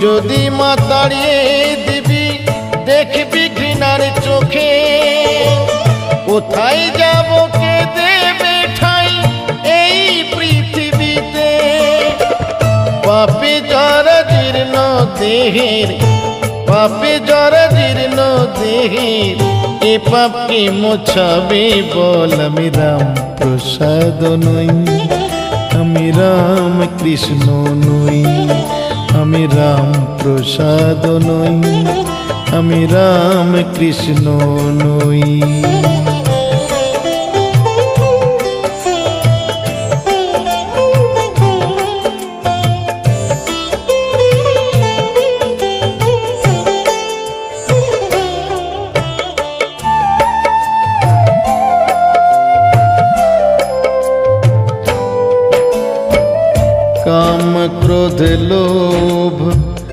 যদি মা তাড়িয়ে দিবি দেখবি ঘৃণার চোখে, কোথায় যাব কে দেবে ঠাই এই পৃথিবীতে। পাপে যারা জীর্ণ দেহের, পাপে যারা জীর্ণ দেহের, এ পাপকে মোছাবে বল। আমি রাম প্রসাদ নই, আমি রাম কৃষ্ণ নই, আমি রাম প্রসাদ নই, আমি রাম কৃষ্ণ নই।